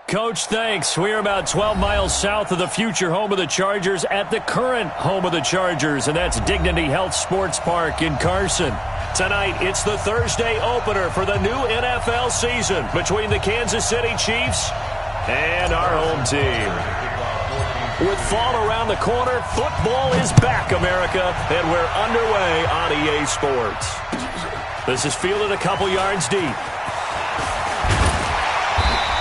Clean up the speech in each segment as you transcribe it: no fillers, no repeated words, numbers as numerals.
Coach, thanks. We're about 12 miles south of the future home of the Chargers at the current home of the Chargers, and that's Dignity Health Sports Park in Carson. Tonight, it's the Thursday opener for the new NFL season between the Kansas City Chiefs and our home team. With fall around the corner, football is back, America, and we're underway on EA Sports. This is fielded a couple yards deep.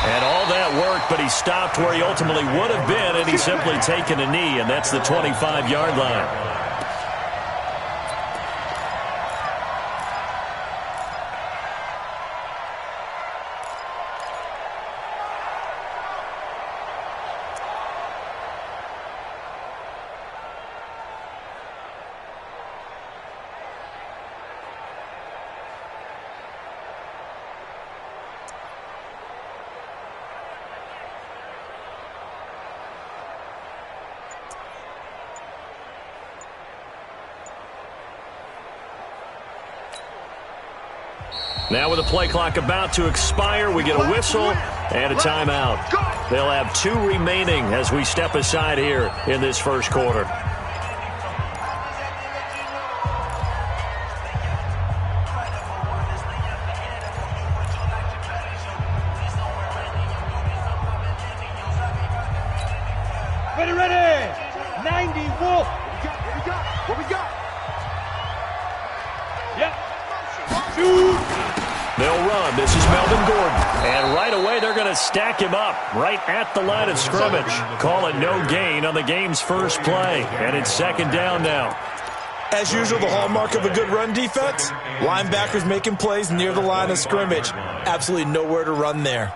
And all that work, but he stopped where he ultimately would have been, and he's simply taken a knee, and that's the 25-yard line. Now with the play clock about to expire, we get a whistle and a timeout. They'll have 2 remaining as we step aside here in this first quarter. Ready. 90 Wolf. What we got? Yep. Shoot. They'll run. This is Melvin Gordon. And right away, they're going to stack him up right at the line of scrimmage. Call it no gain on the game's first play. And it's second down now. As usual, the hallmark of a good run defense, linebackers making plays near the line of scrimmage. Absolutely nowhere to run there.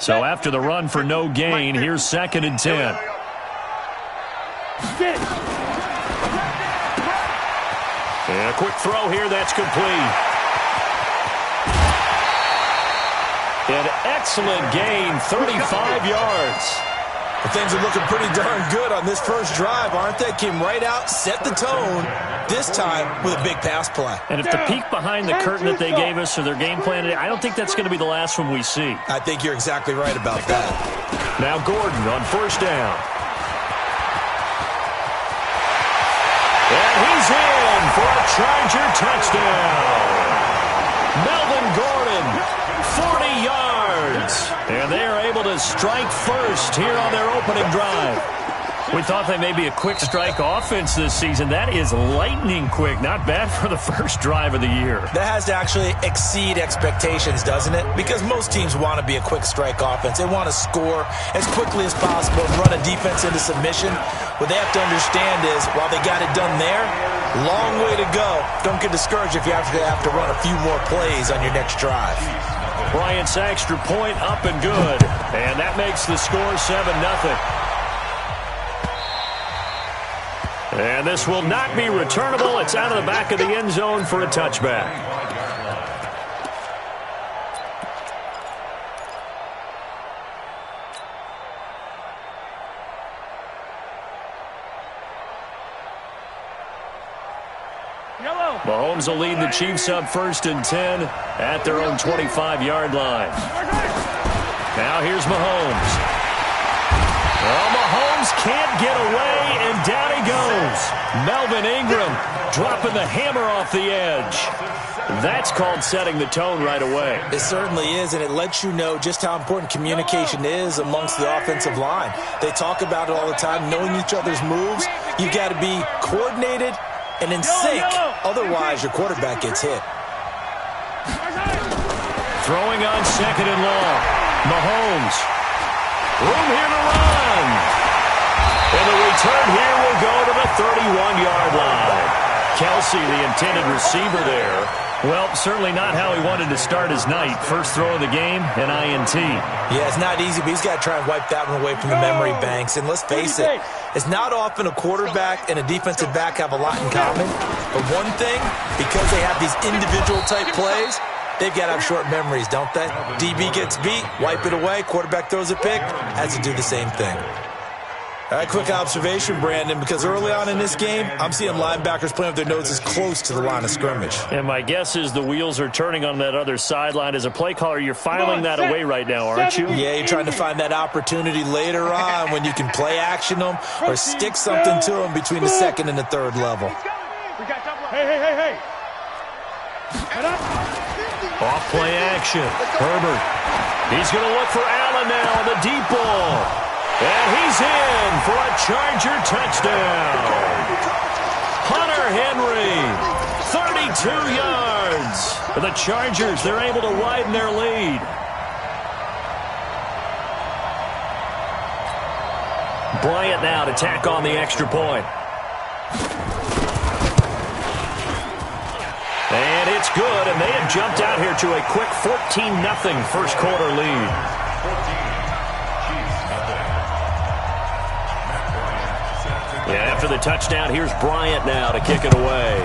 So after the run for no gain, here's second and 10. And a quick throw here, that's complete. An excellent gain, 35 yards. Well, things are looking pretty darn good on this first drive, aren't they? Came right out, set the tone, this time with a big pass play. And if the peek behind the curtain that they gave us or their game plan today, I don't think that's going to be the last one we see. I think you're exactly right about that. Now Gordon on first down. And he's in for a Charger touchdown. Melvin Gordon, 40 yards. And they are able to strike first here on their opening drive. We thought they may be a quick strike offense this season. That is lightning quick. Not bad for the first drive of the year. That has to actually exceed expectations, doesn't it? Because most teams want to be a quick strike offense. They want to score as quickly as possible and run a defense into submission. What they have to understand is, while they got it done there, long way to go. Don't get discouraged if you have to run a few more plays on your next drive. Bryant's extra point up and good. And that makes the score 7-0. And this will not be returnable. It's out of the back of the end zone for a touchback. Mahomes will lead the Chiefs up 1st and 10 at their own 25-yard line. Now here's Mahomes. Well, Mahomes can't get away, and down he goes. Melvin Ingram dropping the hammer off the edge. That's called setting the tone right away. It certainly is, and it lets you know just how important communication is amongst the offensive line. They talk about it all the time, knowing each other's moves. You got to be coordinated and in sync. Otherwise, your quarterback gets hit. Throwing on second and long. Mahomes. Room here to run. And the return here will go to the 31-yard line. Kelsey, the intended receiver there. Well, certainly not how he wanted to start his night. First throw of the game, an INT. Yeah, it's not easy, but he's got to try and wipe that one away from the memory banks. And let's face it, it's not often a quarterback and a defensive back have a lot in common. But one thing, because they have these individual type plays, they've got to have short memories, don't they? DB gets beat, wipe it away, quarterback throws a pick, has to do the same thing. A quick observation, Brandon, because early on in this game, I'm seeing linebackers playing with their noses close to the line of scrimmage. And my guess is the wheels are turning on that other sideline. As a play caller, you're filing that away right now, aren't you? Yeah, you're trying to find that opportunity later on when you can play action them or stick something to them between the second and the third level. Hey. Off play action. Herbert. He's going to look for Allen now on the deep ball. And he's in for a Charger touchdown. Hunter Henry, 32 yards. For the Chargers, they're able to widen their lead. Bryant now to tack on the extra point. And it's good, and they have jumped out here to a quick 14-0 first quarter lead. Yeah, after the touchdown, here's Bryant now to kick it away.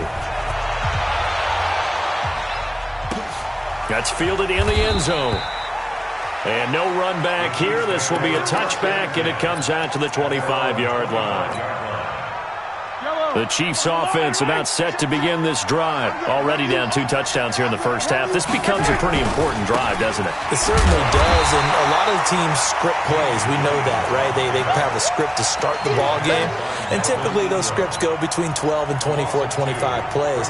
That's fielded in the end zone. And no run back here. This will be a touchback, and it comes out to the 25-yard line. The Chiefs offense about set to begin this drive. Already down 2 touchdowns here in the first half. This becomes a pretty important drive, doesn't it? It certainly does, and a lot of the teams script plays. We know that, right? They have a script to start the ball game, and typically those scripts go between 12 and 24, 25 plays.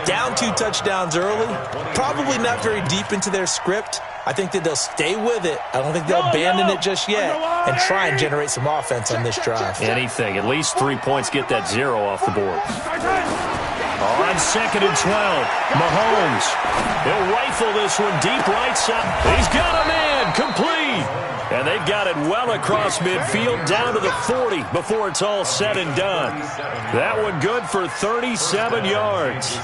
Down 2 touchdowns early, probably not very deep into their script. I think that they'll stay with it. I don't think they'll abandon it just yet and try and generate some offense on this drive. Anything. At least 3 points, get that 0 off the board. On 2nd and 12, Mahomes. He'll rifle this one deep right side. He's got a man complete. And they've got it well across midfield down to the 40 before it's all said and done. That one good for 37 yards.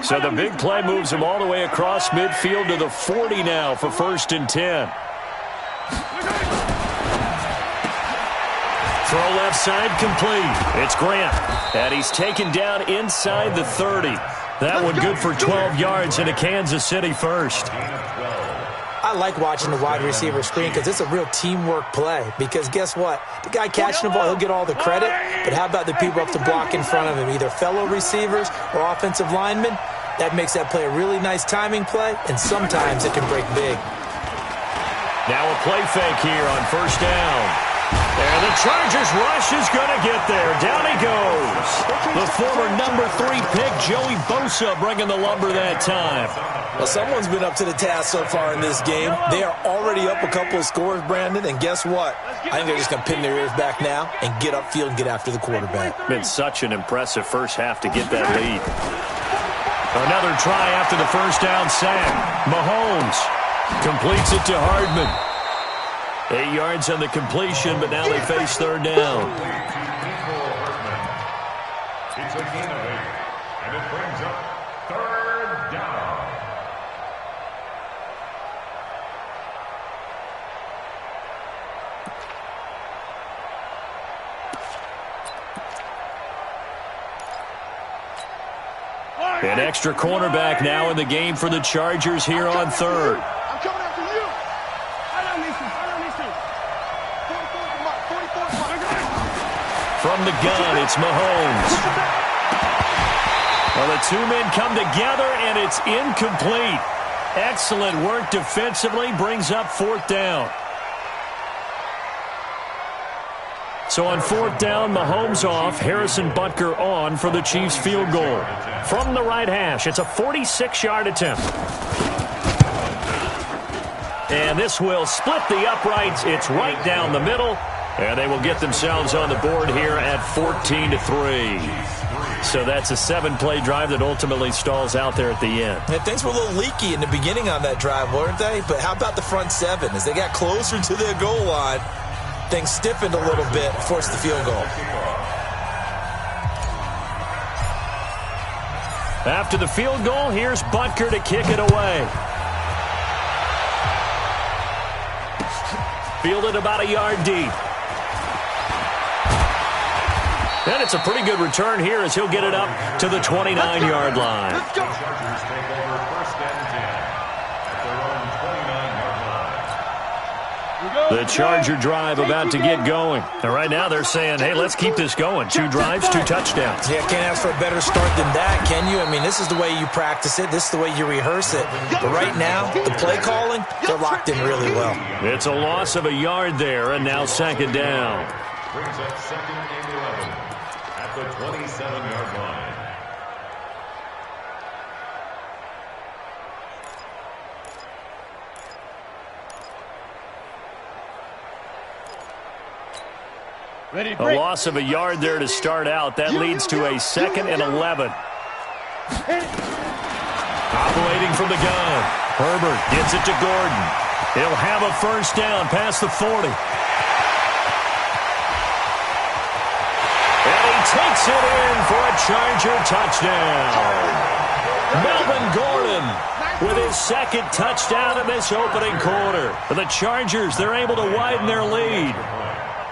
So the big play moves him all the way across midfield to the 40 now for 1st and 10. Throw left side complete. It's Grant. And he's taken down inside the 30. That one good for 12 yards into Kansas City 1st. I like watching the wide receiver screen because it's a real teamwork play. Because guess what? The guy catching the ball, he'll get all the credit. But how about the people up to block in front of him, either fellow receivers or offensive linemen? That makes that play a really nice timing play, and sometimes it can break big. Now a play fake here on 1st down. And the Chargers rush is going to get there. Down he goes. The former number 3 pick, Joey Bosa, bringing the lumber that time. Well, someone's been up to the task so far in this game. They are already up a couple of scores, Brandon, and guess what? I think they're just going to pin their ears back now and get upfield and get after the quarterback. Been such an impressive first half to get that lead. Another try after the 1st down sack. Mahomes completes it to Hardman. 8 yards on the completion, but now they face 3rd down. It's a gain of 8, and it brings up 3rd down. An extra cornerback now in the game for the Chargers here on 3rd. I'm coming after you. I don't need to. 44. From the gun, it's Mahomes. Well, the 2 men come together, and it's incomplete. Excellent work defensively, brings up 4th down. So on 4th down, Mahomes off, Harrison Butker on for the Chiefs field goal. From the right hash, it's a 46-yard attempt. And this will split the uprights. It's right down the middle. And they will get themselves on the board here at 14-3. So that's a 7-play drive that ultimately stalls out there at the end. Yeah, things were a little leaky in the beginning on that drive, weren't they? But how about the front 7? As they got closer to their goal line, things stiffened a little bit, forced the field goal. After the field goal, here's Butker to kick it away. Fielded about a yard deep. And it's a pretty good return here as he'll get it up to the 29-yard line. Let's go. Chargers take over 1st and 10 at their own 29-yard line. The Charger drive about to get going. And right now they're saying, hey, let's keep this going. 2 drives, 2 touchdowns. Yeah, can't ask for a better start than that, can you? I mean, this is the way you practice it. This is the way you rehearse it. But right now, the play calling, they're locked in really well. It's a loss of a yard there, and now second down. Brings up second and 11 at the 27-yard line. A loss of a yard there to start out. That leads to a second and 11. Operating from the gun. Herbert gets it to Gordon. He'll have a first down past the 40. And he takes it in for a Charger touchdown. Melvin Gordon with his second touchdown in this opening quarter. For the Chargers, they're able to widen their lead.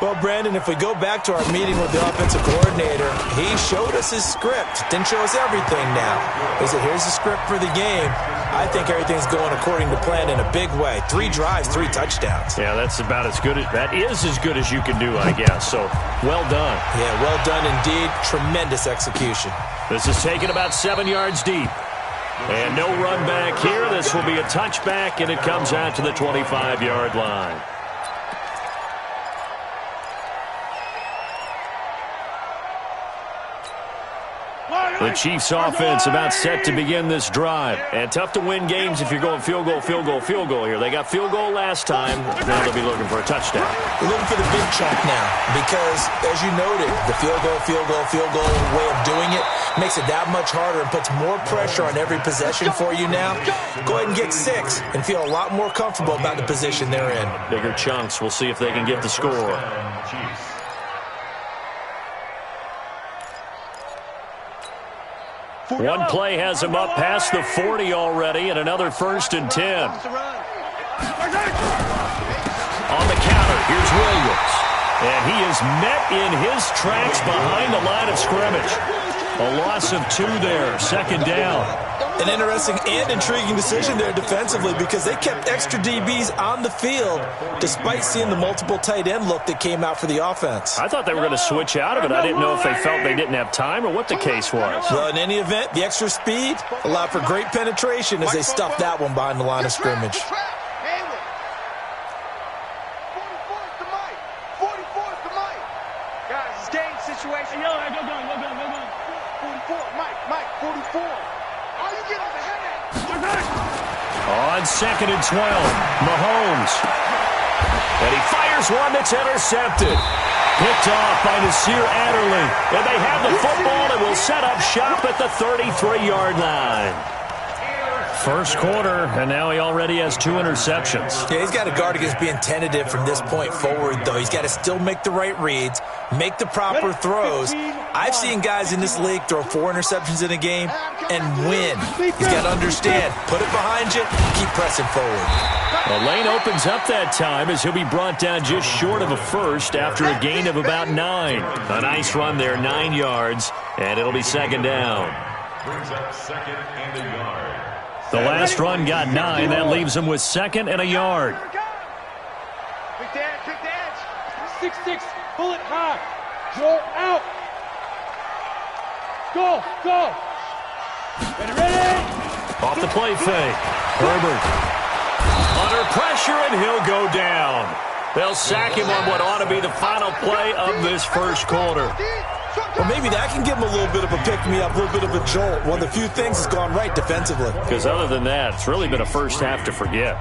Well, Brandon, if we go back to our meeting with the offensive coordinator, he showed us his script. Didn't show us everything now. He said, here's the script for the game. I think everything's going according to plan in a big way. 3 drives, 3 touchdowns. Yeah, that's about as good. That is as good as you can do, I guess. So, well done. Yeah, well done indeed. Tremendous execution. This is taken about 7 yards deep. And no run back here. This will be a touchback, and it comes out to the 25-yard line. The Chiefs offense about set to begin this drive. And tough to win games if you're going field goal, field goal, field goal here. They got field goal last time. Now they'll be looking for a touchdown. They're looking for the big chunk now because, as you noted, the field goal way of doing it makes it that much harder and puts more pressure on every possession for you now. Go ahead and get 6 and feel a lot more comfortable about the position they're in. Bigger chunks. We'll see if they can get the score. One play has him up past the 40 already, and another 1st and 10. On the counter, here's Williams. And he is met in his tracks behind the line of scrimmage. A loss of 2 there, second down. An interesting and intriguing decision there defensively because they kept extra DBs on the field despite seeing the multiple tight end look that came out for the offense. I thought they were going to switch out of it. I didn't know if they felt they didn't have time or what the case was. Well, in any event, the extra speed allowed for great penetration as they stuffed that one behind the line of scrimmage. Situation. Yo, go. 44, Mike, 44. All you get is a headache. On second and 12, Mahomes. And he fires one that's intercepted. Picked off by Nasir Adderley. And they have the football and will set up shop at the 33-yard line. First quarter, and now he already has 2 interceptions. Yeah, he's got to guard against being tentative from this point forward, though. He's got to still make the right reads, make the proper throws. I've seen guys in this league throw 4 interceptions in a game and win. He's got to understand, put it behind you, keep pressing forward. The lane opens up that time as he'll be brought down just short of a first after a gain of about 9. A nice run there, 9 yards, and it'll be second down. Brings up second and a yard. The last run got 9. That leaves him with second and a yard. Pick the edge. 6-6, pull it high. Joel out. Go. Ready? Off the play fake. Herbert. Under pressure, and he'll go down. They'll sack him on what ought to be the final play of this first quarter. Well, maybe that can give him a little bit of a pick-me-up, a little bit of a jolt. One of the few things that's gone right defensively. Because other than that, it's really been a first half to forget.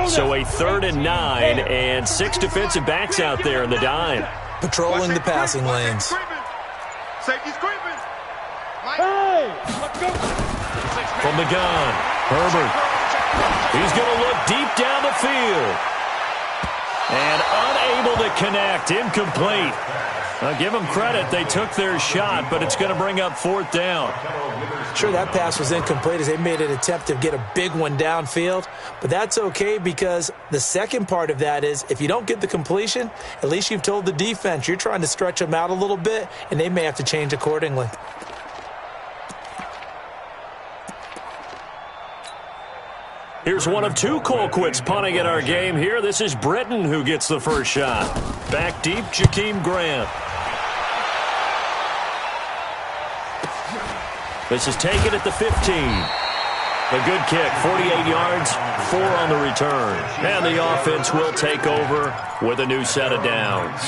So a 3rd and 9 and 6 defensive backs out there in the dime. Patrolling the passing lanes. Safety's creeping. Hey, let's go. From the gun, Herbert. He's going to look deep down the field. And unable to connect, incomplete. Give them credit. They took their shot, but it's going to bring up 4th down. Sure, that pass was incomplete as they made an attempt to get a big one downfield, but that's okay because the second part of that is if you don't get the completion, at least you've told the defense you're trying to stretch them out a little bit, and they may have to change accordingly. Here's one of 2 Colquitts punting in our game here. This is Britton who gets the first shot. Back deep, Jakeem Grant. This is taken at the 15. A good kick, 48 yards, 4 on the return. And the offense will take over with a new set of downs.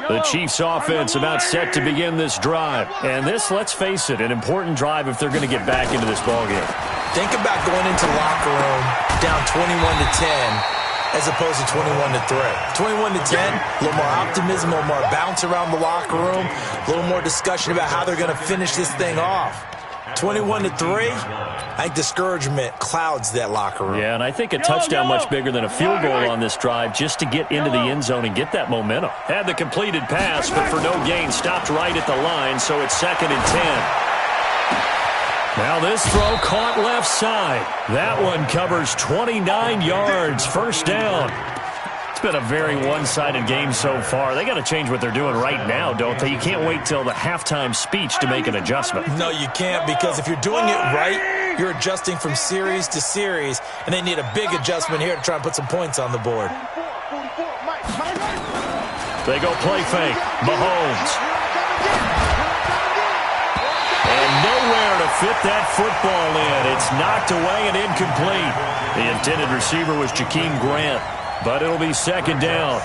The Chiefs offense about set to begin this drive. And this, let's face it, an important drive if they're going to get back into this ballgame. Think about going into the locker room down 21-10 as opposed to 21-3. 21-10, a little more optimism, a little more bounce around the locker room, a little more discussion about how they're going to finish this thing off. 21-3, I think discouragement clouds that locker room. Yeah, and I think a touchdown much bigger than a field goal on this drive just to get into the end zone and get that momentum. Had the completed pass, but for no gain, stopped right at the line, so it's 2nd and 10. Now this throw caught left side. That one covers 29 yards, 1st down. It's been a very one-sided game so far. They got to change what they're doing right now, don't they? You can't wait till the halftime speech to make an adjustment. No, you can't, because if you're doing it right, you're adjusting from series to series, and they need a big adjustment here to try and put some points on the board. They go play fake. Mahomes. And nowhere to fit that football in. It's knocked away and incomplete. The intended receiver was Jakeem Grant. But it'll be 2nd down.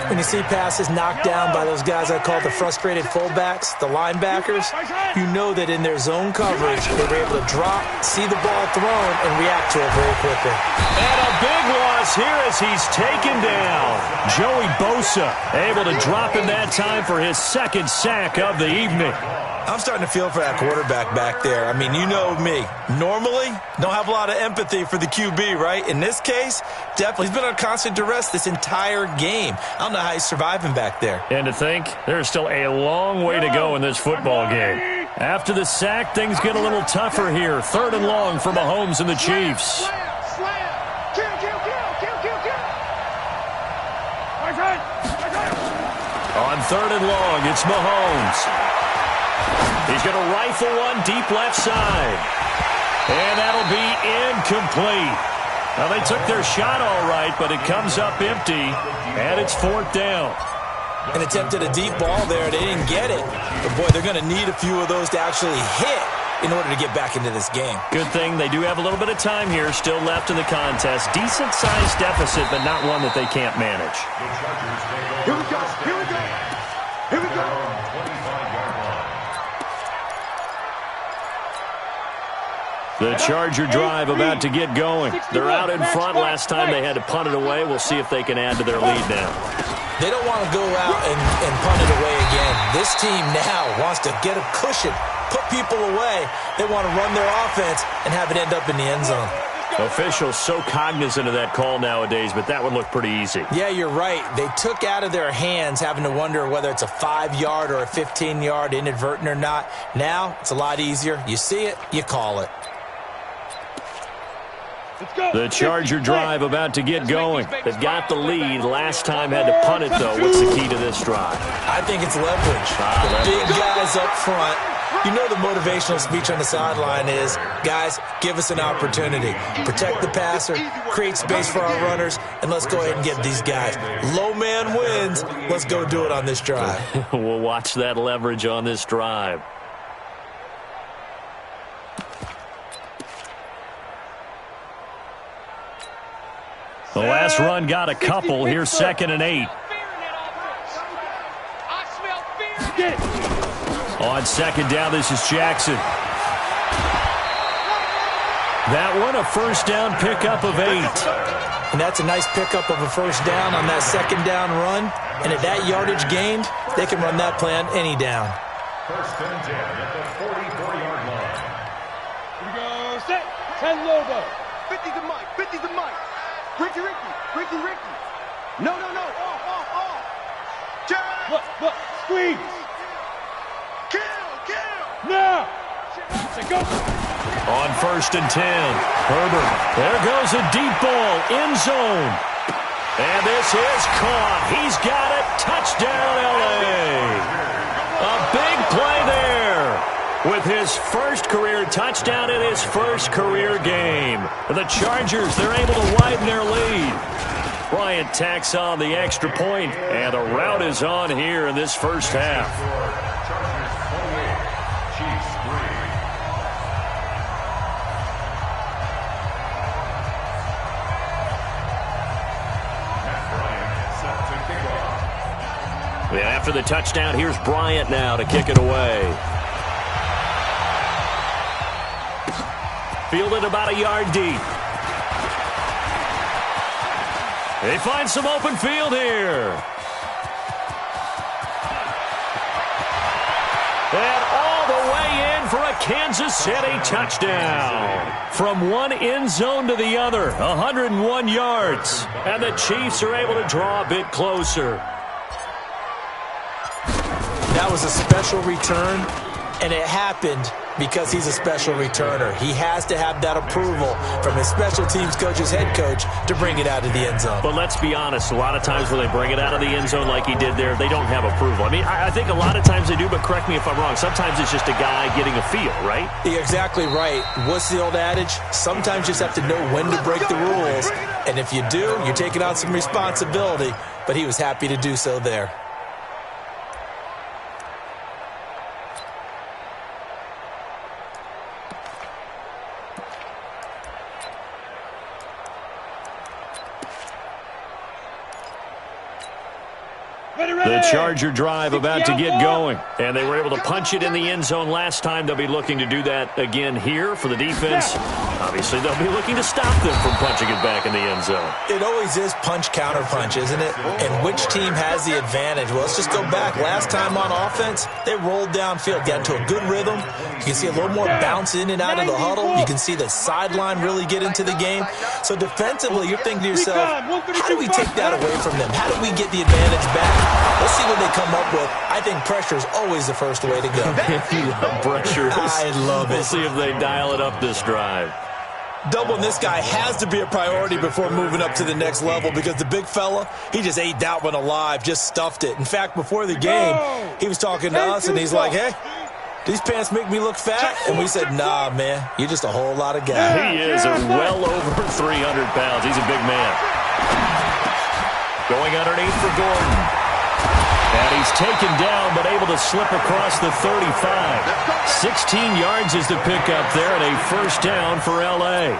When you see passes knocked down by those guys I call the frustrated fullbacks, the linebackers, you know that in their zone coverage, they were able to drop, see the ball thrown, and react to it very quickly. And a big loss here as he's taken down. Joey Bosa able to drop him that time for his 2nd sack of the evening. I'm starting to feel for that quarterback back there. I mean, you know me. Normally, don't have a lot of empathy for the QB, right? In this case, definitely. He's been on constant duress this entire game. I don't know how he's surviving back there. And to think, there's still a long way to go in this football game. After the sack, things get a little tougher here. 3rd and long for Mahomes and the Chiefs. On 3rd and long, it's Mahomes. He's going to rifle one deep left side. And that'll be incomplete. Now, they took their shot all right, but it comes up empty, and it's 4th down. And attempted a deep ball there. They didn't get it. But, boy, they're going to need a few of those to actually hit in order to get back into this game. Good thing they do have a little bit of time here still left in the contest. Decent-sized deficit, but not one that they can't manage. Here we go. Here we go. Here we go. The Charger drive about to get going. They're out in front. Last time they had to punt it away. We'll see if they can add to their lead now. They don't want to go out and punt it away again. This team now wants to get a cushion, put people away. They want to run their offense and have it end up in the end zone. Officials so cognizant of that call nowadays, but that would look pretty easy. Yeah, you're right. They took out of their hands having to wonder whether it's a 5-yard or a 15-yard inadvertent or not. Now it's a lot easier. You see it, you call it. The Charger drive about to get going. They've got the lead. Last time had to punt it, though. What's the key to this drive? I think it's leverage. The big guys up front. You know the motivational speech on the sideline is, guys, give us an opportunity. Protect the passer, create space for our runners, and let's go ahead and get these guys. Low man wins. Let's go do it on this drive. We'll watch that leverage on this drive. The last run got a couple. Here's 2nd and 8. On 2nd down, this is Jackson. That one, a 1st down pickup of 8. And that's a nice pickup of a 1st down on that 2nd down run. And at that yardage gained, they can run that play on any down. 1st and 10 at the 44-yard line. Here we go, set, 10 Lobo. 50's the mic. 50's the mic. Ricky. No. Off. Jack. Look. Squeeze. Kill. Now. Go. On 1st and 10, Herbert. There goes a deep ball, end zone. And this is caught. He's got it. Touchdown, L.A. A big play there with his first career touchdown in his first career game. The Chargers, they're able to widen their lead. Bryant tacks on the extra point, and a rout is on here in this first half. After the touchdown, here's Bryant now to kick it away. Fielded about a yard deep. They find some open field here. And all the way in for a Kansas City touchdown. From one end zone to the other, 101 yards. And the Chiefs are able to draw a bit closer. That was a special return, and it happened because he's a special returner. He has to have that approval from his special teams coach's head coach to bring it out of the end zone. But let's be honest, a lot of times when they bring it out of the end zone like he did there, they don't have approval. I mean, I think a lot of times they do, but correct me if I'm wrong. Sometimes it's just a guy getting a feel, right? You're exactly right. What's the old adage? Sometimes you just have to know when to break the rules, and if you do, you're taking on some responsibility, but he was happy to do so there. The Charger drive about to get going. And they were able to punch it in the end zone last time. They'll be looking to do that again here for the defense. Obviously, they'll be looking to stop them from punching it back in the end zone. It always is punch-counter-punch, isn't it? And which team has the advantage? Well, let's just go back. Last time on offense, they rolled downfield, got into a good rhythm. You can see a little more bounce in and out of the huddle. You can see the sideline really get into the game. So defensively, you're thinking to yourself, how do we take that away from them? How do we get the advantage back? Let's see what they come up with. I think pressure is always the first way to go. Pressure. I love it. We'll see if they dial it up this drive. Doubling this guy has to be a priority before moving up to the next level because the big fella, he just ate that one alive, just stuffed it. In fact, before the game, he was talking to us, and he's like, hey, these pants make me look fat? And we said, nah, man, you're just a whole lot of guy. He is well over 300 pounds. He's a big man. Going underneath for Gordon. And he's taken down, but able to slip across the 35. 16 yards is the pickup there, and a first down for L.A.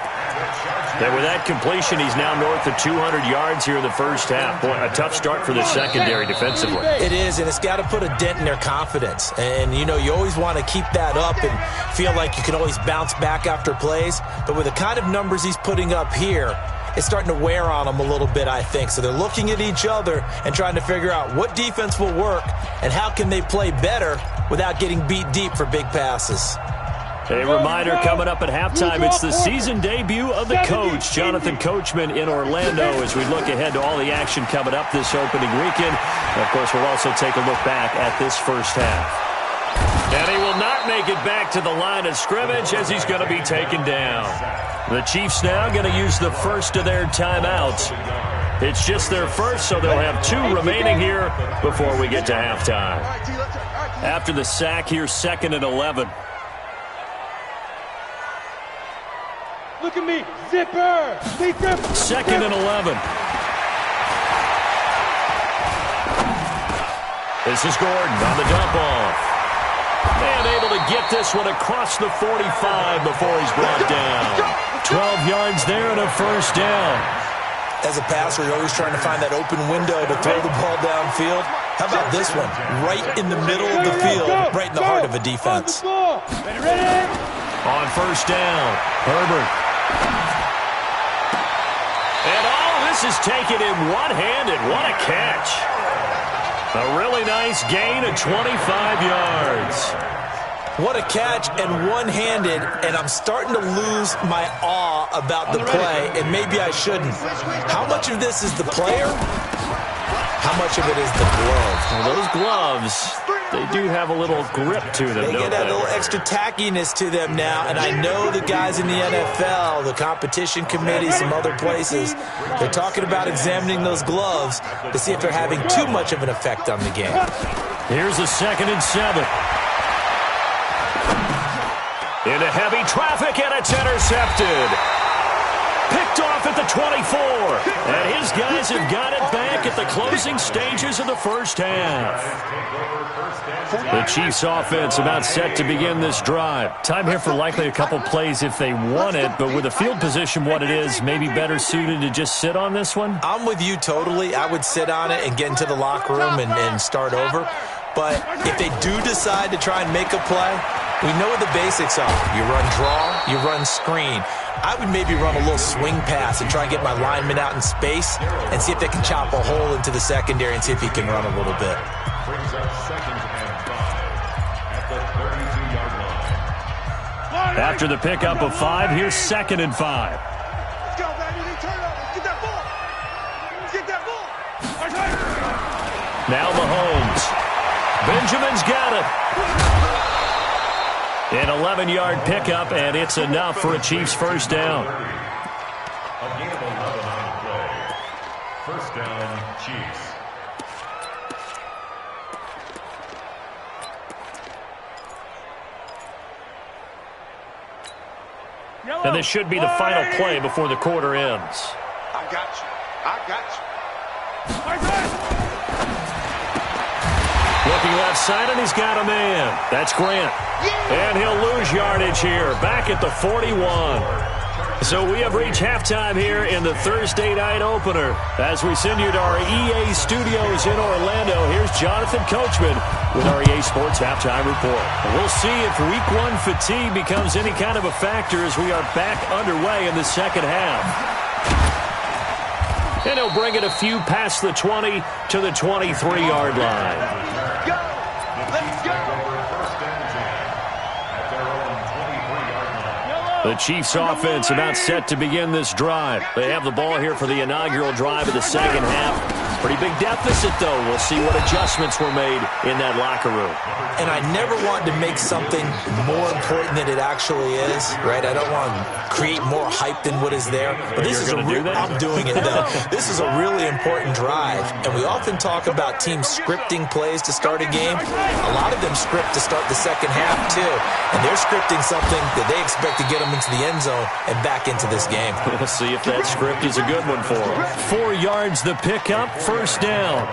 And with that completion, he's now north of 200 yards here in the first half. Boy, a tough start for the secondary defensively. It is, and it's got to put a dent in their confidence. And, you know, you always want to keep that up and feel like you can always bounce back after plays. But with the kind of numbers he's putting up here, it's starting to wear on them a little bit, I think. So they're looking at each other and trying to figure out what defense will work and how can they play better without getting beat deep for big passes. A reminder coming up at halftime, it's the season debut of the coach, Jonathan Coachman, in Orlando, as we look ahead to all the action coming up this opening weekend. And, of course, we'll also take a look back at this first half. And he will not make it back to the line of scrimmage as he's going to be taken down. The Chiefs now going to use the first of their timeouts. It's just their first, so they'll have 2 remaining here before we get to halftime. After the sack, here's 2nd and 11. Look at me, zipper! 2nd and 11. This is Gordon on the dump off. And able to get this one across the 45 before he's brought down. 12 yards there and a first down. As a passer, you're always trying to find that open window to throw the ball downfield. How about this one? Right in the middle of the field, right in the heart of a defense. On first down, Herbert. And all this is taken in one-handed. What a catch. A really nice gain of 25 yards. What a catch, and one-handed, and I'm starting to lose my awe about the play, and maybe I shouldn't. How much of this is the player? How much of it is the glove? Well, those gloves, they do have a little grip to them, They don't get a they? little extra tackiness to them now, and I know the guys in the NFL, the competition committee, some other places, they're talking about examining those gloves to see if they're having too much of an effect on the game. Here's a 2nd and 7. Into heavy traffic, and it's intercepted. Picked off at the 24. And his guys have got it back at the closing stages of the first half. The Chiefs offense about set to begin this drive. Time here for likely a couple plays if they want it, but with the field position what it is, maybe better suited to just sit on this one? I'm with you totally. I would sit on it and get into the locker room and start over. But if they do decide to try and make a play, we know what the basics are. You run draw, you run screen. I would maybe run a little swing pass and try and get my lineman out in space and see if they can chop a hole into the secondary and see if he can run a little bit. Brings up 2nd and 5 at the 32-yard line. After the pickup of 5, here's 2nd and 5. Let's go, baby. Turn up. Let's get that ball. Let's get that ball. Now Mahomes. Benjamin's got it. An 11-yard pickup, and it's enough for a Chiefs first down. A gain of 11 on the play. First down, Chiefs. And this should be the final play before the quarter ends. I got you. I got you. Looking left side, and he's got a man. That's Grant. And he'll lose yardage here, back at the 41. So we have reached halftime here in the Thursday night opener. As we send you to our EA studios in Orlando, here's Jonathan Coachman with our EA Sports Halftime Report. We'll see if Week 1 fatigue becomes any kind of a factor as we are back underway in the second half. And he'll bring it a few past the 20 to the 23-yard line. Go. Let's go. The Chiefs offense about set to begin this drive. They have the ball here for the inaugural drive of the second half. Pretty big deficit, though. We'll see what adjustments were made in that locker room. And I never want to make something more important than it actually is, right? I don't want to create more hype than what is there. But this is I'm doing it, though. This is a really important drive. And we often talk about teams scripting plays to start a game. A lot of them script to start the second half, too. And they're scripting something that they expect to get them into the end zone and back into this game. We'll see if that script is a good one for them. 4 yards the pickup, first down.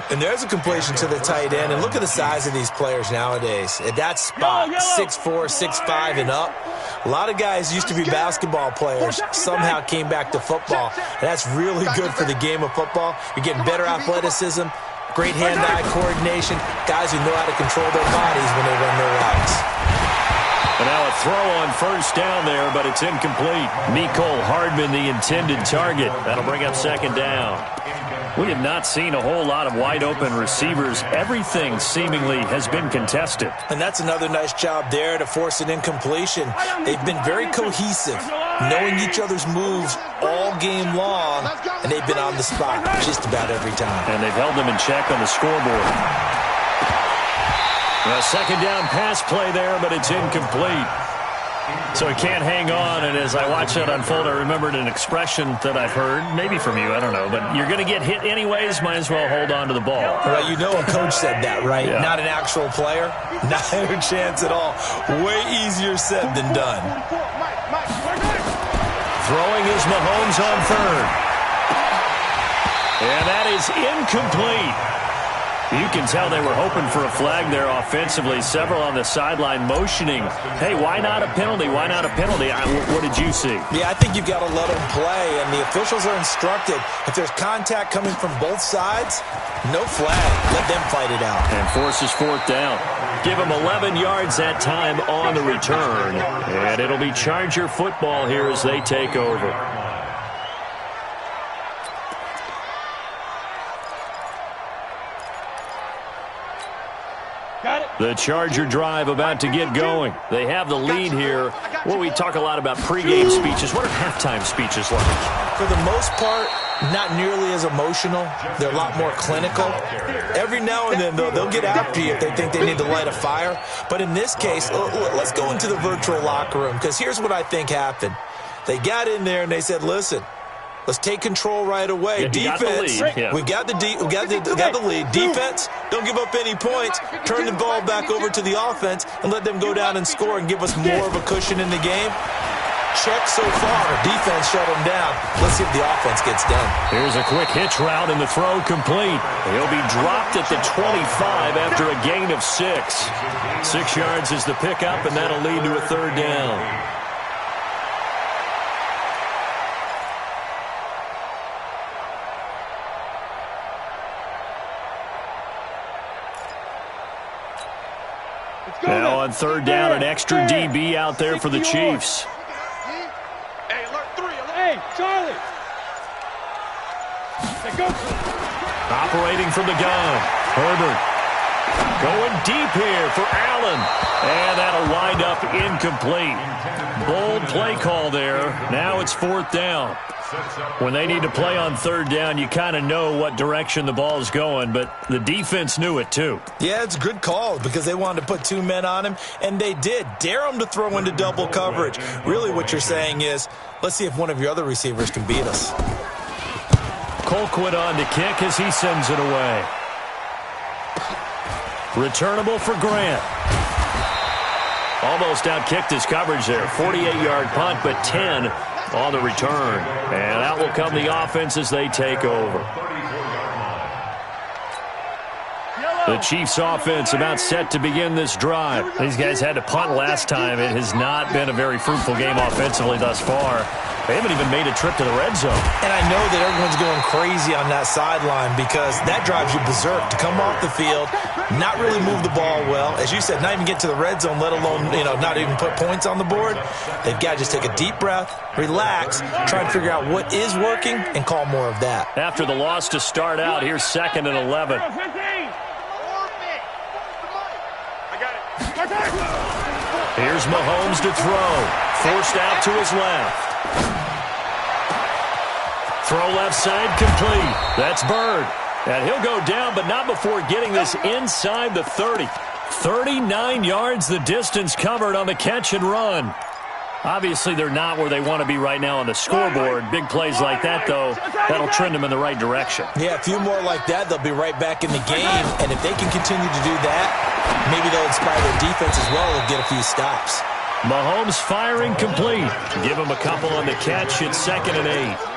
And there's a completion to the tight end. And look at the size of these players nowadays. At that spot, 6'4", 6'5", and up. A lot of guys used to be basketball players, somehow came back to football. And that's really good for the game of football. You're getting better athleticism, great hand-eye coordination, guys who know how to control their bodies when they run their routes. And now a throw on first down there, but it's incomplete. Mecole Hardman, the intended target. That'll bring up second down. We have not seen a whole lot of wide-open receivers. Everything seemingly has been contested. And that's another nice job there to force an incompletion. They've been very cohesive, knowing each other's moves all game long, and they've been on the spot just about every time. And they've held them in check on the scoreboard. A second down pass play there, but it's incomplete. So he can't hang on, and as I watch that unfold, I remembered an expression that I've heard, maybe from you, I don't know, but you're going to get hit anyways, might as well hold on to the ball. Well, you know a coach said that, right? Yeah. Not an actual player. Not a chance at all. Way easier said than done. Throwing is Mahomes on third. And that is incomplete. You can tell they were hoping for a flag there offensively. Several on the sideline motioning, hey, why not a penalty? Why not a penalty? What did you see? Yeah, I think you've got to let them play, and the officials are instructed. If there's contact coming from both sides, no flag. Let them fight it out. And forces fourth down. Give them 11 yards that time on the return. And it'll be Charger football here as they take over. Got it. The Charger drive about to get going. They have the lead here. Well, we talk a lot about pregame speeches. What are halftime speeches like? For the most part, not nearly as emotional. They're a lot more clinical. Every now and then, though, they'll get after you if they think they need to light a fire. But in this case, let's go into the virtual locker room, because here's what I think happened. They got in there and they said, listen, let's take control right away. Yeah, defense, we got the lead. Defense, don't give up any points. Turn the ball back over to the offense and let them go down and score and give us more of a cushion in the game. Check so far. Defense shut them down. Let's see if the offense gets done. Here's a quick hitch route and the throw complete. He'll be dropped at the 25 after a gain of 6. 6 yards is the pickup, and that'll lead to a third down. Now on third down, an extra DB out there for the Chiefs. Hey, alert 3, alert. Hey, Charlie. Hey, go. Operating from the gun, Herbert. Going deep here for Allen. And that'll wind up incomplete. Bold play call there. Now it's fourth down. When they need to play on third down, you kind of know what direction the ball's going, but the defense knew it too. Yeah, it's a good call because they wanted to put 2 men on him, and they did. Dare him to throw into double coverage. Really what you're saying is, let's see if one of your other receivers can beat us. Colquitt on to kick as he sends it away. Returnable for Grant. Almost outkicked his coverage there. 48-yard punt, but 10 on the return. And out will come the offense as they take over. The Chiefs offense about set to begin this drive. These guys had to punt last time. It has not been a very fruitful game offensively thus far. They haven't even made a trip to the red zone. And I know that everyone's going crazy on that sideline because that drives you berserk to come off the field, not really move the ball well. As you said, not even get to the red zone, let alone, not even put points on the board. They've got to just take a deep breath, relax, try and figure out what is working, and call more of that. After the loss to start out, here's 2nd and 11. Here's Mahomes to throw. Forced out to his left. Throw left side complete. That's Bird. And he'll go down, but not before getting this inside the 30. 39 yards the distance covered on the catch and run. Obviously, they're not where they want to be right now on the scoreboard. Big plays like that, though, that'll trend them in the right direction. Yeah, a few more like that, they'll be right back in the game. And if they can continue to do that, maybe they'll inspire their defense as well and get a few stops. Mahomes firing complete. Give him a couple on the catch. It's 2nd and 8.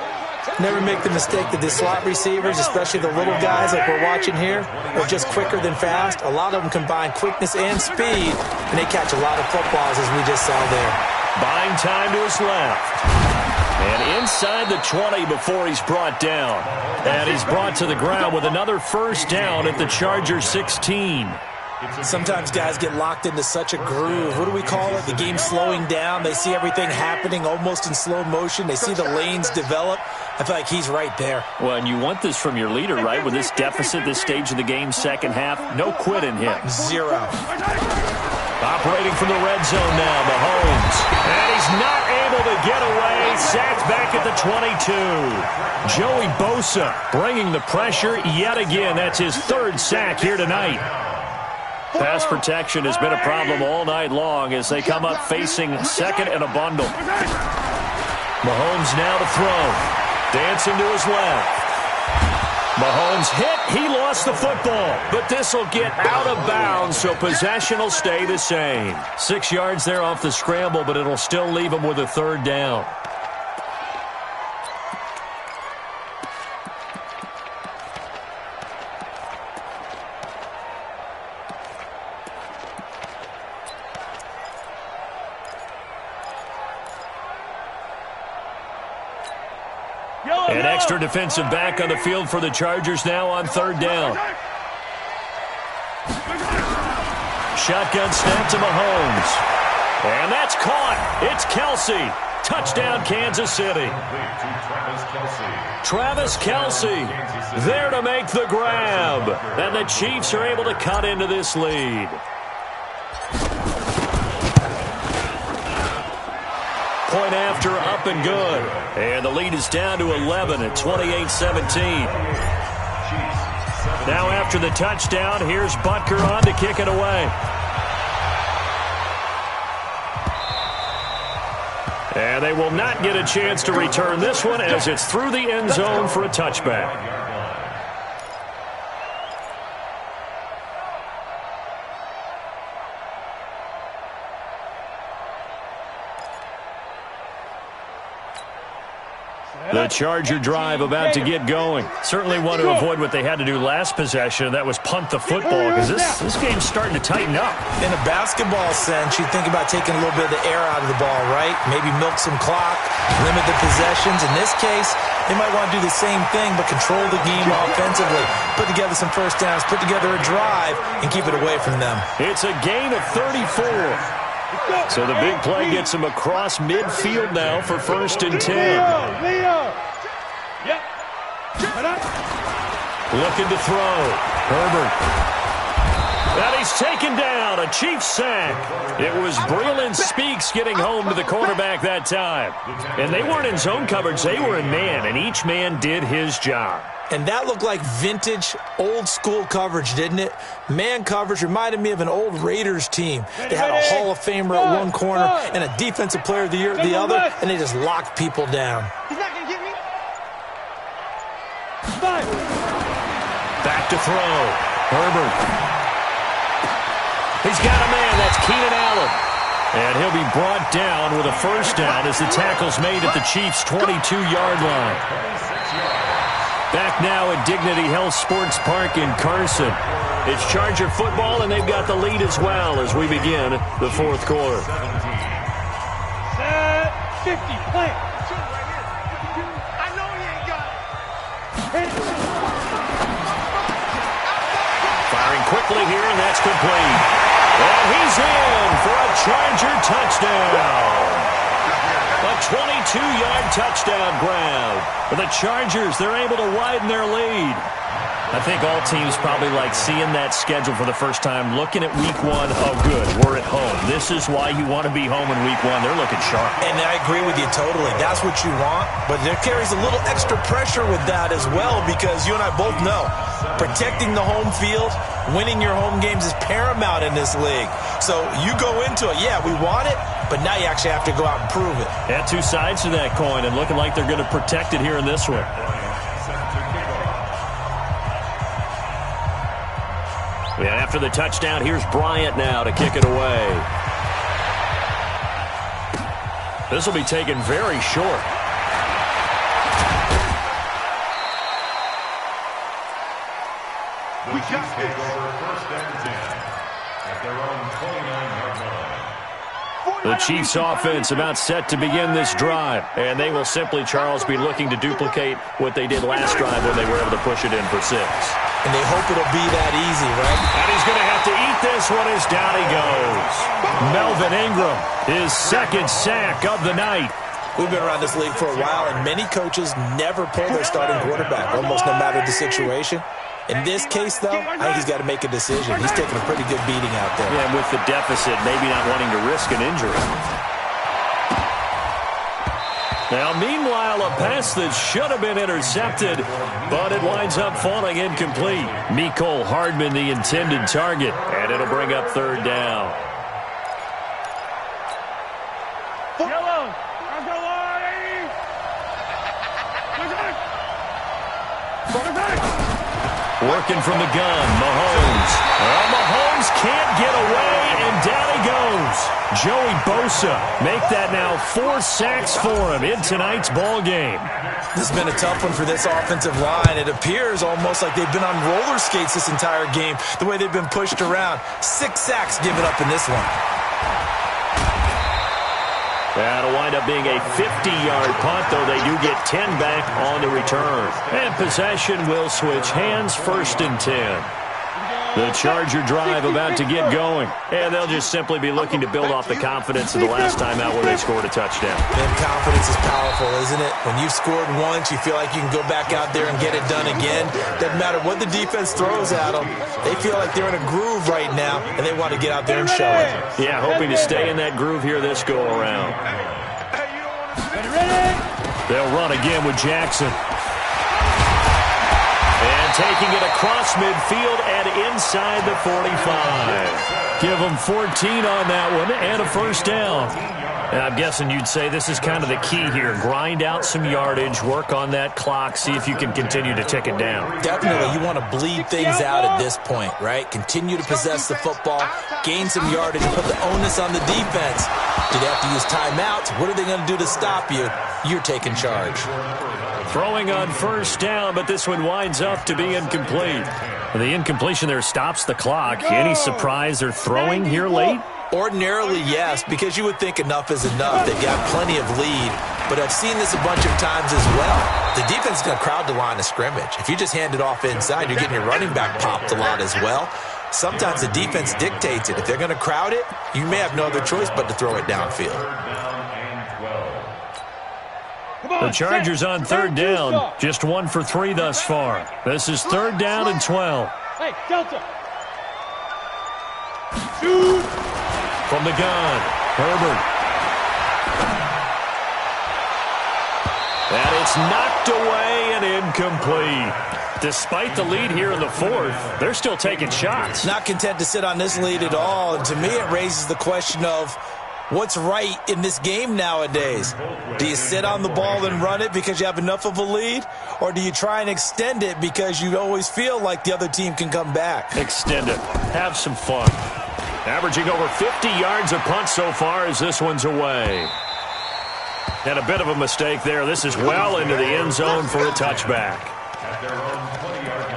Never make the mistake that the slot receivers, especially the little guys like we're watching here, are just quicker than fast. A lot of them combine quickness and speed, and they catch a lot of footballs, as we just saw there. Buying time to his left. And inside the 20 before he's brought down. And he's brought to the ground with another first down at the Chargers 16. Sometimes guys get locked into such a groove. What do we call it? The game slowing down. They see everything happening almost in slow motion. They see the lanes develop. I feel like he's right there. Well, and you want this from your leader, right? With this deficit, this stage of the game, second half, no quit in him. 0. Operating from the red zone now, Mahomes. And he's not able to get away. Sacked back at the 22. Joey Bosa bringing the pressure yet again. That's his 3rd sack here tonight. Pass protection has been a problem all night long as they come up facing 2nd and a bundle. Mahomes now to throw. Dancing to his left. Mahomes hit. He lost the football. But this will get out of bounds, so possession will stay the same. 6 yards there off the scramble, but it'll still leave him with a 3rd down. An extra defensive back on the field for the Chargers now on 3rd down. Shotgun snap to Mahomes. And that's caught. It's Kelce. Touchdown, Kansas City. Travis Kelce there to make the grab. And the Chiefs are able to cut into this lead. Point after, up and good. And the lead is down to 11 at 28-17. Now after the touchdown, here's Butker on to kick it away. And they will not get a chance to return this one as it's through the end zone for a touchback. The Charger drive about to get going. Certainly want to avoid what they had to do last possession. That was punt the football, because this game's starting to tighten up. In a basketball sense, you think about taking a little bit of the air out of the ball, right? Maybe milk some clock, limit the possessions. In this case, they might want to do the same thing, but control the game offensively. Put together some first downs, put together a drive, and keep it away from them. It's a gain of 34. So the big play gets him across midfield now for 1st and 10. Looking to throw. Herbert. And he's taken down. A Chiefs sack. It was Breeland Speaks getting home to the quarterback that time. And they weren't in zone coverage. They were in man, and each man did his job. And that looked like vintage, old-school coverage, didn't it? Man coverage reminded me of an old Raiders team. They had a Hall of Famer at one corner and a Defensive Player of the Year at the other, and they just locked people down. He's not going to get me. Back to throw. Herbert. He's got a man. That's Keenan Allen. And he'll be brought down with a first down as the tackle's made at the Chiefs' 22-yard line. Back now at Dignity Health Sports Park in Carson. It's Charger football, and they've got the lead as well as we begin the fourth quarter. Set 50, play. I know he ain't got it. Firing quickly here, and that's complete. And he's in for a Charger touchdown. A 22-yard touchdown grab. For the Chargers, they're able to widen their lead. I think all teams probably like seeing that schedule for the first time, looking at week one. Oh, good, we're at home. This is why you want to be home in week one. They're looking sharp. And I agree with you totally. That's what you want. But there carries a little extra pressure with that as well, because you and I both know protecting the home field, winning your home games is paramount in this league. So you go into it, yeah, we want it, but now you actually have to go out and prove it. Yeah, two sides to that coin, and looking like they're going to protect it here in this one. Yeah, after the touchdown, here's Bryant now to kick it away. This will be taken very short. We got this. Over 1st and 10 at their own 29-yard line. The Chiefs offense about set to begin this drive, and they will simply, Charles, be looking to duplicate what they did last drive when they were able to push it in for 6. And they hope it'll be that easy, right? And he's going to have to eat this one as down he goes. Melvin Ingram, his 2nd sack of the night. We've been around this league for a while, and many coaches never pull their starting quarterback, almost no matter the situation. In this case, though, I think he's got to make a decision. He's taking a pretty good beating out there. Yeah, and with the deficit, maybe not wanting to risk an injury. Now, meanwhile, a pass that should have been intercepted, but it winds up falling incomplete. Mecole Hardman, the intended target, and it'll bring up 3rd down. Yellow. Working from the gun, Mahomes. Well, Mahomes can't get away, and down he goes. Joey Bosa make that now 4 sacks for him in tonight's ball game. This has been a tough one for this offensive line. It appears almost like they've been on roller skates this entire game, the way they've been pushed around. 6 sacks given up in this one. That'll wind up being a 50-yard punt, though they do get 10 back on the return. And possession will switch hands, 1st and 10. The Charger drive about to get going. And they'll just simply be looking to build off the confidence of the last time out where they scored a touchdown. And confidence is powerful, isn't it? When you've scored once, you feel like you can go back out there and get it done again. Doesn't matter what the defense throws at them. They feel like they're in a groove right now, and they want to get out there and show it. Yeah, hoping to stay in that groove here this go-around. Hey, you They'll run again with Jackson. And taking it across midfield and inside the 45. Give them 14 on that one and a first down. And I'm guessing you'd say this is kind of the key here. Grind out some yardage, work on that clock, see if you can continue to tick it down. Definitely. You want to bleed things out at this point, right? Continue to possess the football, gain some yardage, and put the onus on the defense. Do they have to use timeouts? What are they going to do to stop you? You're taking charge. Throwing on first down, but this one winds up to be incomplete. The incompletion there stops the clock. Any surprise they're throwing here late? Ordinarily, yes, because you would think enough is enough. They've got plenty of lead, but I've seen this a bunch of times as well. The defense is going to crowd the line of scrimmage. If you just hand it off inside, you're getting your running back popped a lot as well. Sometimes the defense dictates it. If they're going to crowd it, you may have no other choice but to throw it downfield. The Chargers on third down, just 1 for 3 thus far. This is third down and 12. Hey, Delta. From the gun, Herbert. And it's knocked away and incomplete. Despite the lead here in the fourth, they're still taking shots. Not content to sit on this lead at all. And to me, it raises the question of what's right in this game nowadays. Do you sit on the ball and run it because you have enough of a lead? Or do you try and extend it because you always feel like the other team can come back? Extend it. Have some fun. Averaging over 50 yards a punt so far as this one's away. And a bit of a mistake there. This is well into the end zone for a touchback. At their own 20-yard line.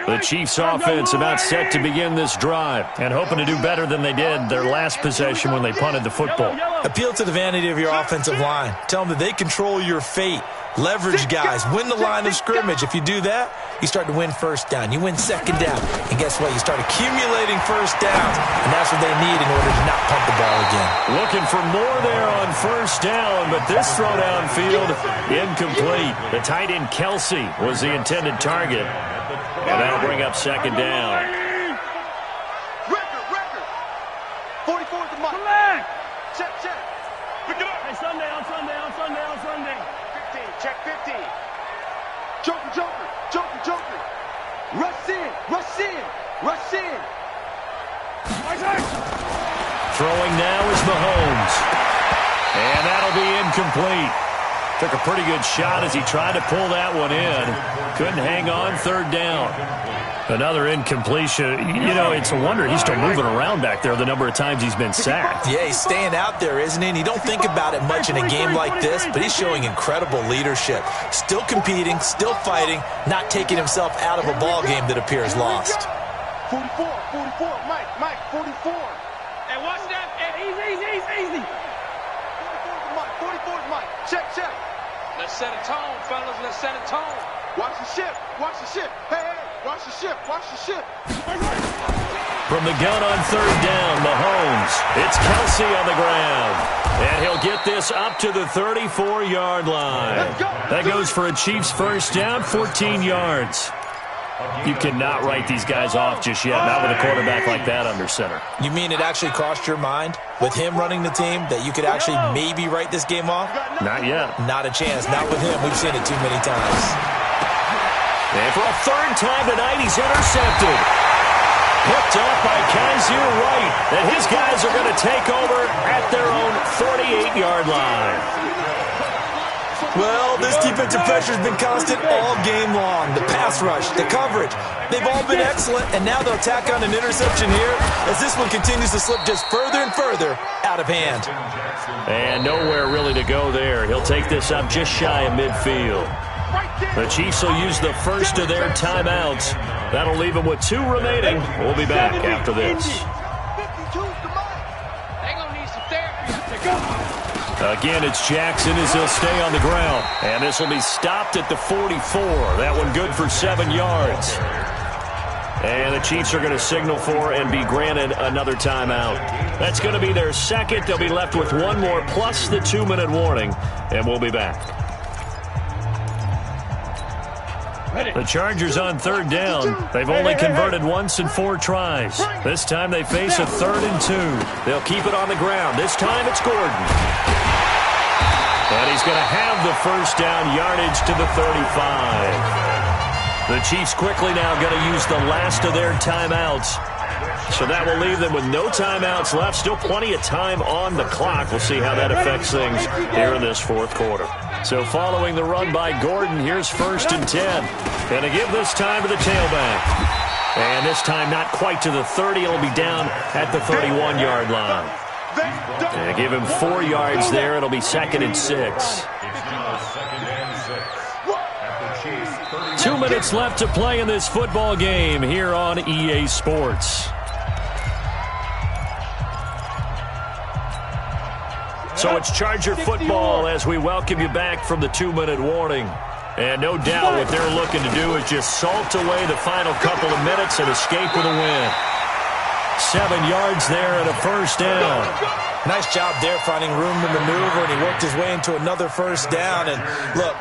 The Chiefs offense about set to begin this drive and hoping to do better than they did their last possession when they punted the football. Appeal to the vanity of your offensive line. Tell them that they control your fate. Leverage guys. Win the line of scrimmage. If you do that, you start to win first down. You win second down. And guess what? You start accumulating first downs. And that's what they need in order to not punt the ball again. Looking for more there on first down, but this throw downfield incomplete. The tight end Kelsey was the intended target. And that'll bring up second down. Record. 44 is the mark. Check. Pick it up. Hey, Sunday. 15, check 15. Joker. Rush in. Throwing now is Mahomes. And that'll be incomplete. Took a pretty good shot as he tried to pull that one in. Couldn't hang on third down. Another incompletion. You know, it's a wonder he's still moving around back there the number of times he's been sacked. Yeah, he's staying out there, isn't he? And you don't think about it much in a game like this, but he's showing incredible leadership. Still competing, still fighting, not taking himself out of a ball game that appears lost. 44, Mike, 44. Hey, watch that. Hey, easy. 44 is Mike. Check. Let's set a tone, fellas. Let's set a tone. Watch the ship. Hey, watch the ship. From the gun on third down, Mahomes. It's Kelsey on the ground. And he'll get this up to the 34-yard line. That goes for a Chiefs first down, 14 yards. You cannot write these guys off just yet, not with a quarterback like that under center. You mean it actually crossed your mind, with him running the team, that you could actually maybe write this game off? Not yet. Not a chance. Not with him. We've seen it too many times. And for a third time tonight, he's intercepted. Picked up by Kaiser White. And his guys are going to take over at their own 48-yard line. Well, this defensive pressure has been constant all game long. The pass rush, the coverage, they've all been excellent, and now they'll tack on an interception here as this one continues to slip just further and further out of hand. And nowhere really to go there. He'll take this up just shy of midfield. The Chiefs will use the first of their timeouts. That'll leave them with 2 remaining. We'll be back after this. They're going to need some therapy. Again, it's Jackson as he'll stay on the ground. And this will be stopped at the 44. That one good for 7 yards. And the Chiefs are going to signal for and be granted another timeout. That's going to be their second. They'll be left with 1 more plus the 2-minute warning. And we'll be back. The Chargers on third down. They've only converted once in 4 tries. This time they face a 3rd and 2. They'll keep it on the ground. This time it's Gordon. And he's going to have the first down, yardage to the 35. The Chiefs quickly now going to use the last of their timeouts. So that will leave them with no timeouts left. Still plenty of time on the clock. We'll see how that affects things here in this 4th quarter. So following the run by Gordon, here's 1st and 10. Going to give this time to the tailback. And this time not quite to the 30. It'll be down at the 31-yard line. And give him 4 yards there. It'll be 2nd and 6. 2 minutes left to play in this football game here on EA Sports. So it's Charger football as we welcome you back from the 2-minute warning. And no doubt what they're looking to do is just salt away the final couple of minutes and escape with a win. 7 yards there and a first down. Nice job there finding room to maneuver, and he worked his way into another first down. And look,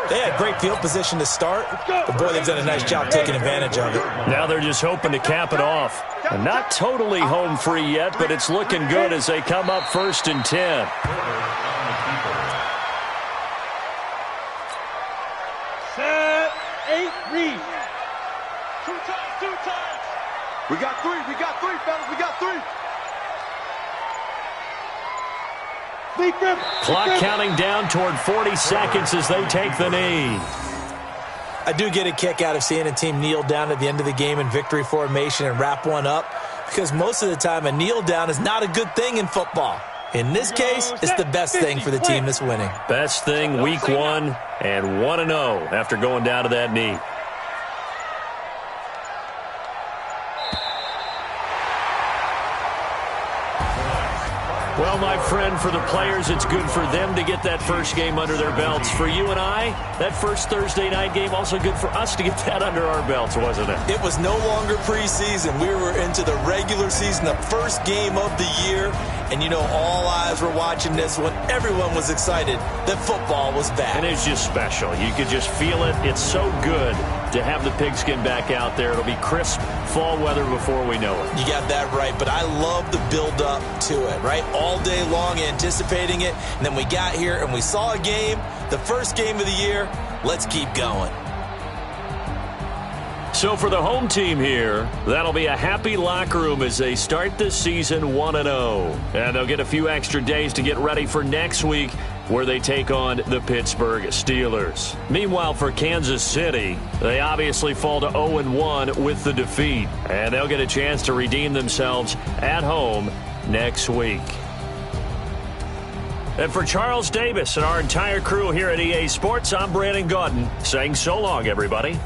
they had great field position to start, but boy, they've done a nice job taking advantage of it. Now they're just hoping to cap it off. And not totally home free yet, but it's looking good as they come up 1st and 10. Set, 8, read. 2 times. We got 3, fellas, we got 3. Clock counting down toward 40 seconds as they take the knee. I do get a kick out of seeing a team kneel down at the end of the game in victory formation and wrap one up, because most of the time a kneel down is not a good thing in football. In this case, it's the best thing for the team that's winning. Best thing week 1 and 1-0 after going down to that knee. Well, my friend, for the players, it's good for them to get that first game under their belts. For you and I, that first Thursday night game, also good for us to get that under our belts, wasn't it? It was no longer preseason. We were into the regular season, the first game of the year. And, you know, all eyes were watching this one. Everyone was excited that football was back. And it's just special. You could just feel it. It's so good to have the pigskin back out there. It'll be crisp fall weather before we know it. You got that right, but I love the build-up to it, right? All day long anticipating it, and then we got here and we saw a game, the first game of the year. Let's keep going. So for the home team here, that'll be a happy locker room as they start this season 1-0. And they'll get a few extra days to get ready for next week where they take on the Pittsburgh Steelers. Meanwhile, for Kansas City, they obviously fall to 0-1 with the defeat. And they'll get a chance to redeem themselves at home next week. And for Charles Davis and our entire crew here at EA Sports, I'm Brandon Gaudin saying so long, everybody.